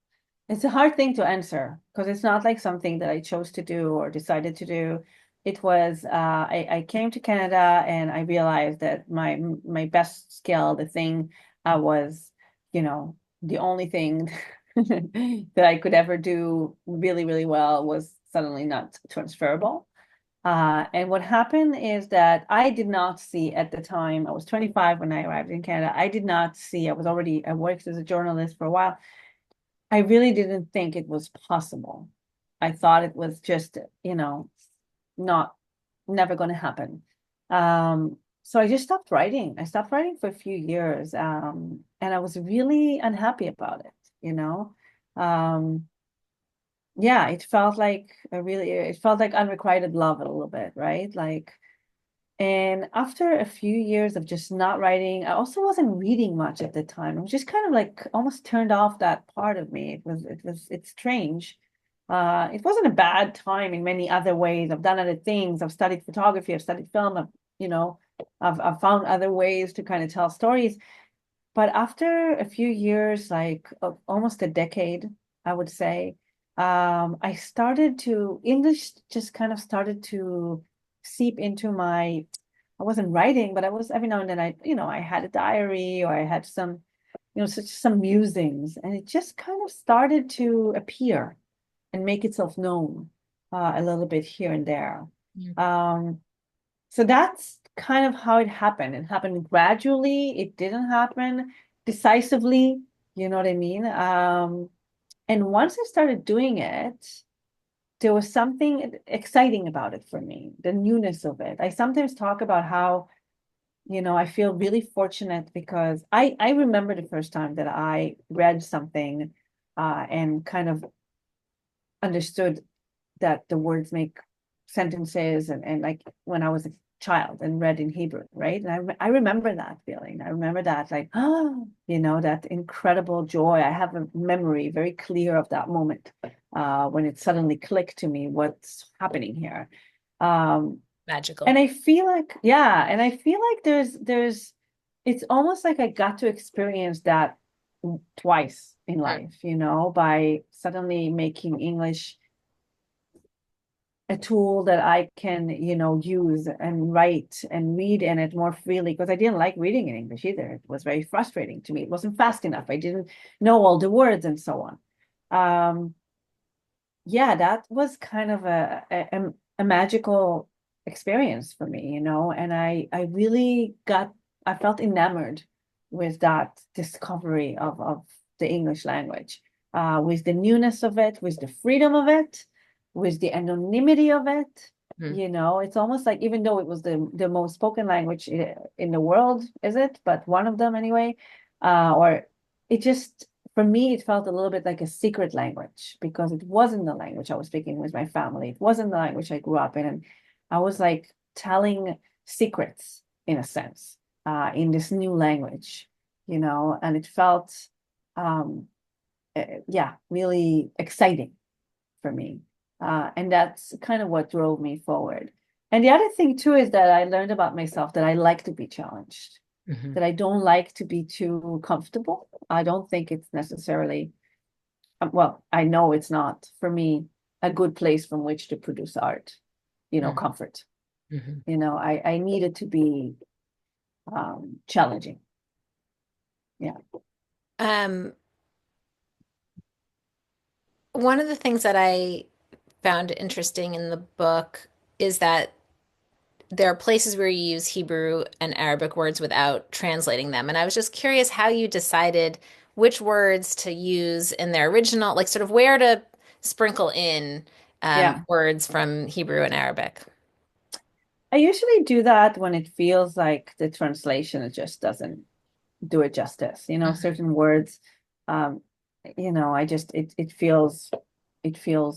It's a hard thing to answer because it's not like something that I chose to do or decided to do. It was I came to Canada and I realized that my best skill, the thing I was, you know, the only thing that I could ever do really, really well was suddenly not transferable. And what happened is that I did not see at the time, I was 25 when I arrived in Canada. I did not see, I worked as a journalist for a while. I really didn't think it was possible. I thought it was just, not never going to happen. So I just stopped writing. I stopped writing for a few years. And I was really unhappy about it, you know. Um, yeah, it felt like unrequited love a little bit, right? Like, and after a few years of just not writing, I also wasn't reading much at the time. I was just kind of like almost turned off that part of me. It's strange. It wasn't a bad time in many other ways. I've done other things. I've studied photography. I've studied film. You know, I've found other ways to kind of tell stories. But after a few years, like almost a decade, I would say, I started to English just kind of started to seep into my. I wasn't writing, but I was every now and then I had a diary or I had some, such some musings, and it just kind of started to appear and make itself known a little bit here and there. Mm. Um, so that's kind of how it happened. It happened gradually. It didn't happen decisively. You know what I mean? And once I started doing it, there was something exciting about it for me, the newness of it. I sometimes talk about how, I feel really fortunate because I remember the first time that I read something and kind of understood that the words make sentences and like when I was a child and read in Hebrew, right? And I remember that feeling. I remember that like, that incredible joy. I have a memory very clear of that moment when it suddenly clicked to me what's happening here. Um, Magical. and I feel like, yeah, and I feel like it's almost like I got to experience that twice in Mm. life, by suddenly making English a tool that I can, use and write and read in it more freely because I didn't like reading in English either. It was very frustrating to me. It wasn't fast enough. I didn't know all the words and so on. Yeah, that was kind of a magical experience for me, and I really I felt enamored with that discovery of the English language, with the newness of it, with the freedom of it, with the anonymity of it. Mm. It's almost like even though it was the most spoken language in the world, is it? But one of them anyway, or it just for me, it felt a little bit like a secret language because it wasn't the language I was speaking with my family. It wasn't the language I grew up in. And I was like telling secrets in a sense, in this new language, and it felt, um, yeah, really exciting for me. And that's kind of what drove me forward. And the other thing too is that I learned about myself that I like to be challenged, Mhm. that I don't like to be too comfortable. I don't think it's necessarily, well, I know it's not for me. a good place from which to produce art, comfort. Mm-hmm. I need it to be challenging. Yeah. Um, One of the things that I found interesting in the book is that there are places where you use Hebrew and Arabic words without translating them. And I was just curious how you decided which words to use in their original, like sort of where to sprinkle in Yeah. words from Hebrew and Arabic. I usually do that when it feels like the translation just doesn't do it justice. Mhm. Certain words, um, I just it feels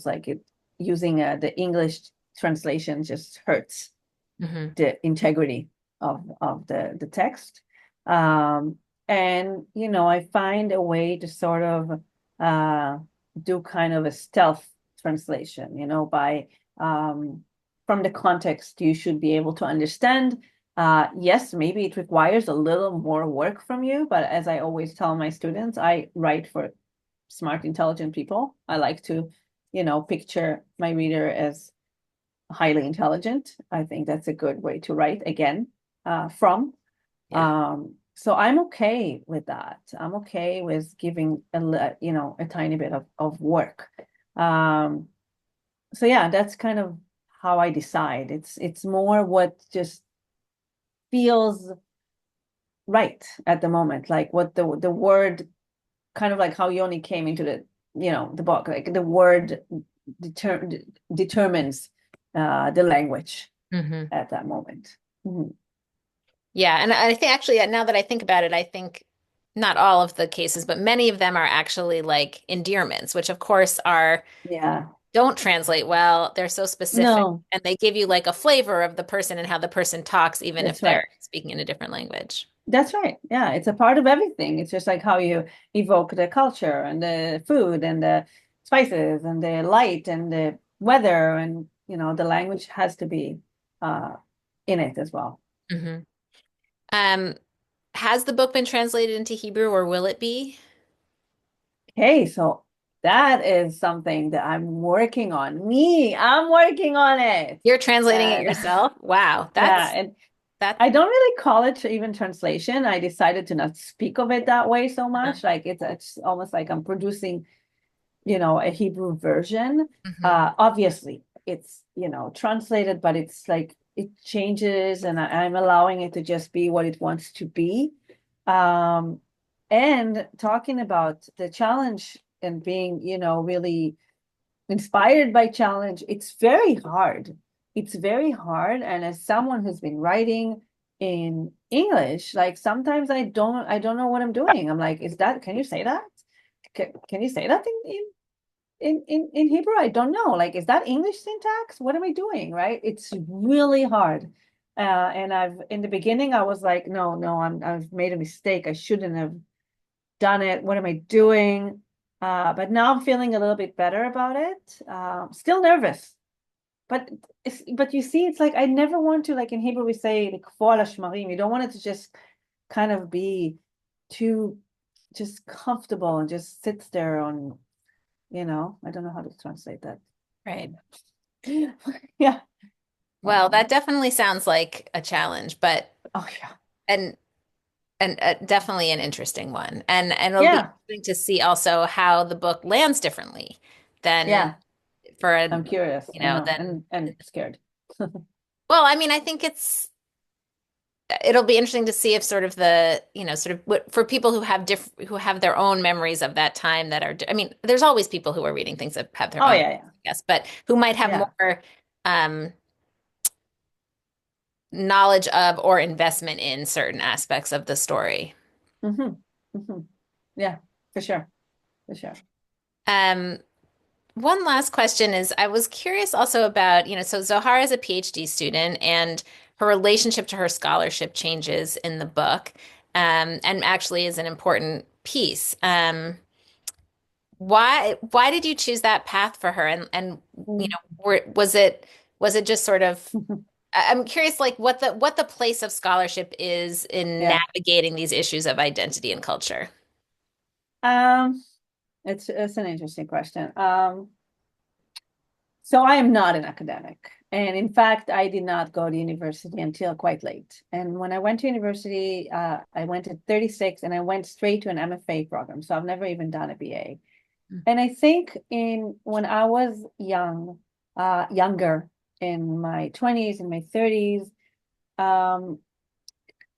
like it using the English translation just hurts Hmm. the integrity of the text. Um, and I find a way to sort of uh, do kind of a stealth translation, by from the context you should be able to understand. Yes, maybe it requires a little more work from you, but as I always tell my students, I write for smart, intelligent people. I like to, picture my reader as highly intelligent. I think that's a good way to write again from. Yeah. So I'm okay with that. I'm okay with giving a tiny bit of work. Um, so yeah, that's kind of how I decide. It's more what just feels right at the moment, like what the word, kind of like how Yoni came into the book, like the word deter determines the language Hmm. at that moment. Mhm. Yeah. And I think actually, now that I think about it, I think not all of the cases, but many of them are actually like endearments, which of course are Yeah. don't translate well. They're so specific No, and they give you like a flavor of the person and how the person talks, even if that's they're right. speaking in a different language. That's right. Yeah, it's a part of everything. It's just like how you evoke the culture and the food and the spices and the light and the weather, and the language has to be uh in it as well. Hmm. Um, has the book been translated into Hebrew or will it be? Okay, so that is something that I'm working on. I'm working on it. You're translating it And yourself? Wow, yeah, and that. I don't really call it even translation. I decided to not speak of it that way so much. Like it's almost like I'm producing, a Hebrew version. Hmm. Obviously, it's, translated, but it's like it changes, and I'm allowing it to just be what it wants to be. Um, and talking about the challenge and being, really inspired by challenge, it's very hard. It's very hard. And as someone who's been writing in English, like sometimes I don't know what I'm doing. I'm like, can you say that? Can you say that in Hebrew? I don't know. Like, is that English syntax? What am I doing? Right? It's really hard. And in the beginning, I was like, no, no, I've made a mistake. I shouldn't have done it. What am I doing? But now I'm feeling a little bit better about it. Still nervous, but but you see, it's like I never want to, like in Hebrew we say like "kfo al hashmarim." You don't want it to just kind of be too just comfortable and just sits there on, I don't know how to translate that. Right. Yeah. Well, that definitely sounds like a challenge, but Oh yeah. and definitely an interesting one. And it'll be Yeah. interesting to see also how the book lands differently than Yeah. for a, I'm curious. I know. than And scared. well, I mean, I think it'll be interesting to see if sort of the, sort of what for people who have their own memories of that time that are, I mean, there's always people who are reading things that have their Oh own, yeah, yeah. yes, but who might have Yeah. more um, knowledge of or investment in certain aspects of the story. Mm-hmm. Mm-hmm. Yeah, for sure. For sure. Um, One last question is I was curious also about, so Zohar is a PhD student and her relationship to her scholarship changes in the book, and actually is an important piece. Why did you choose that path for her? And Mm. was it just sort of I'm curious like what the place of scholarship is in Yeah. navigating these issues of identity and culture. Um, it's an interesting question. So I am not an academic. And in fact, I did not go to university until quite late. And when I went to university, I went at 36 and I went straight to an MFA program. So I've never even done a BA. And I think in when I was younger, in my 20s and my 30s, um,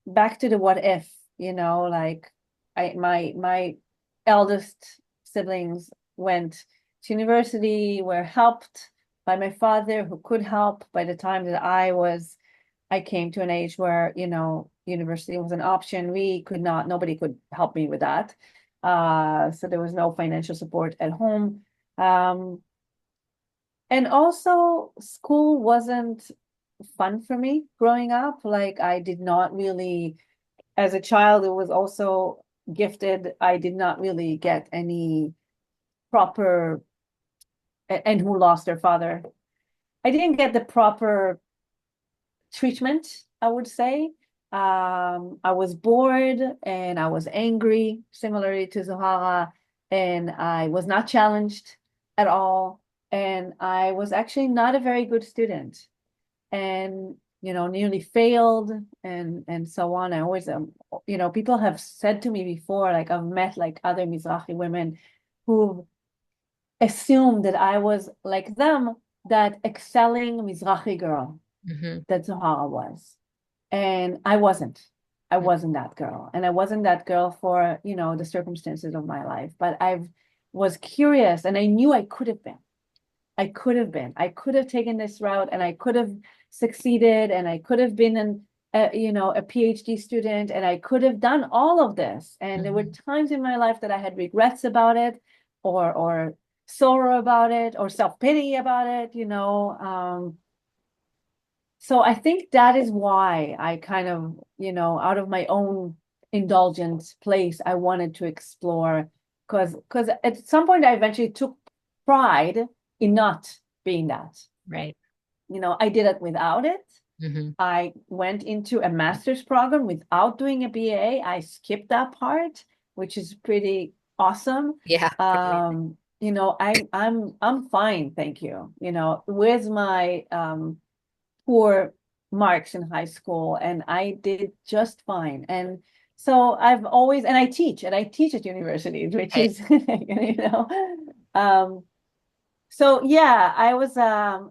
back to the what if, like my eldest siblings went to university, were helped by my father who could help by the time that I came to an age where, university was an option. We could not, nobody could help me with that. So there was no financial support at home. Um, and also school wasn't fun for me growing up. Like I did not really, as a child, who was also gifted, I did not really get any proper, and who lost their father. I didn't get the proper treatment, I would say. I was bored and I was angry, similarly to Zohara, and I was not challenged at all. And I was actually not a very good student and nearly failed and so on. I always people have said to me before, like I've met like other Mizrahi women who assumed that I was like them, that excelling Mizrahi girl Hmm. that Zohara was. And I wasn't. I wasn't that girl. And I wasn't that girl for, the circumstances of my life. But I was curious and I knew I could have been. I could have been. I could have taken this route and I could have succeeded and I could have been a PhD student and I could have done all of this. And there were Hmm. times in my life that I had regrets about it or sorrow about it or self-pity about it. So I think that is why I kind of, out of my own indulgent place, I wanted to explore because at some point I eventually took pride in not being that. Right. I did it without it. Hmm. I went into a master's program without doing a BA. I skipped that part, which is pretty awesome. Yeah. I'm fine, thank you. With my poor marks in high school, and I did just fine. And so and I teach at universities, which Right. is, um, so yeah,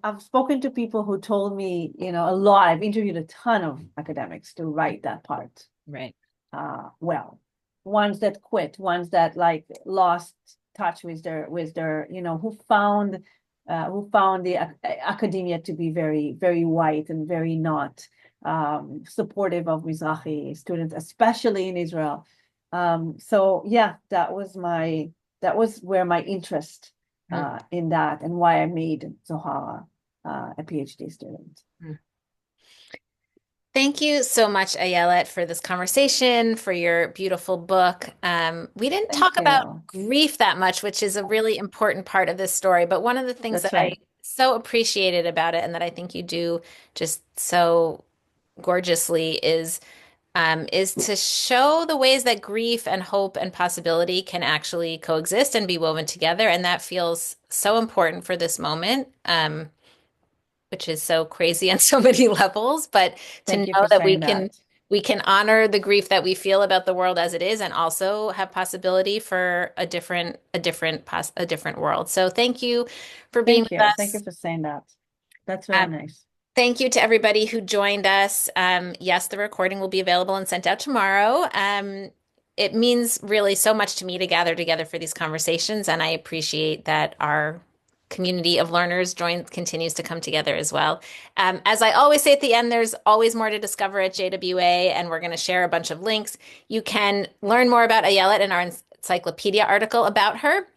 I've spoken to people who told me, a lot. I've interviewed a ton of academics to write that part. Right. Well, ones that quit, ones that like lost touch with their, who found the academia to be very, very white and very not supportive of Mizrahi students, especially in Israel. So yeah, that was where my interest in that and why I made Zohara a PhD student. Mhm. Thank you so much, Ayelet, for this conversation, for your beautiful book. We didn't talk Thank about you. grief that much, which is a really important part of this story. But one of the things that That's I right. so appreciated about it and that I think you do just so gorgeously is to show the ways that grief and hope and possibility can actually coexist and be woven together. And that feels so important for this moment. Which is so crazy on so many levels, but to Thank you know for that saying that. we can honor the grief that we feel about the world as it is and also have possibility for a different world. So thank you for being Thank with you. Thank you us. for saying that. That's very Um, nice. Thank you to everybody who joined us. Yes, the recording will be available and sent out tomorrow. It means really so much to me to gather together for these conversations, and I appreciate that our community of learners continues to come together as well. As I always say at the end, there's always more to discover at JWA, and we're going to share a bunch of links. You can learn more about Ayelet in our encyclopedia article about her.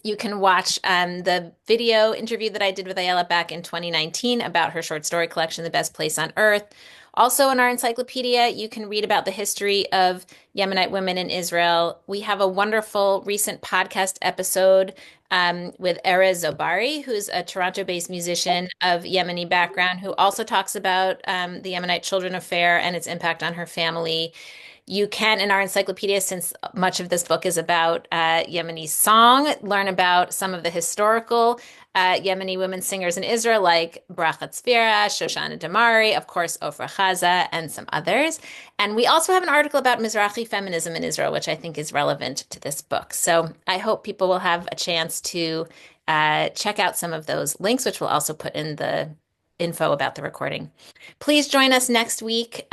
You can watch the video interview that I did with Ayala back in 2019 about her short story collection, The Best Place on Earth. Also, in our encyclopedia, you can read about the history of Yemenite women in Israel. We have a wonderful recent podcast episode with Ayelet Tsabari, who's a Toronto-based musician of Yemeni background, who also talks about the Yemenite Children Affair and its impact on her family. You can, in our encyclopedia, since much of this book is about Yemeni song, learn about some of the historical Yemeni women singers in Israel, like Bracha Tzvira, Shoshana Damari, of course, Ofra Chaza, and some others. And we also have an article about Mizrahi feminism in Israel, which I think is relevant to this book. So I hope people will have a chance to check out some of those links, which we'll also put in the info about the recording. Please join us next week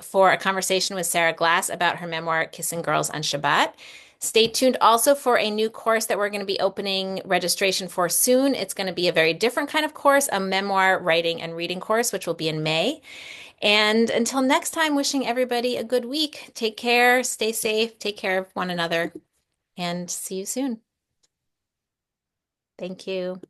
for a conversation with Sarah Glass about her memoir, Kissing Girls on Shabbat. Stay tuned also for a new course that we're going to be opening registration for soon. It's going to be a very different kind of course, a memoir writing and reading course, which will be in May. And until next time, wishing everybody a good week. Take care, stay safe, take care of one another, and see you soon. Thank you.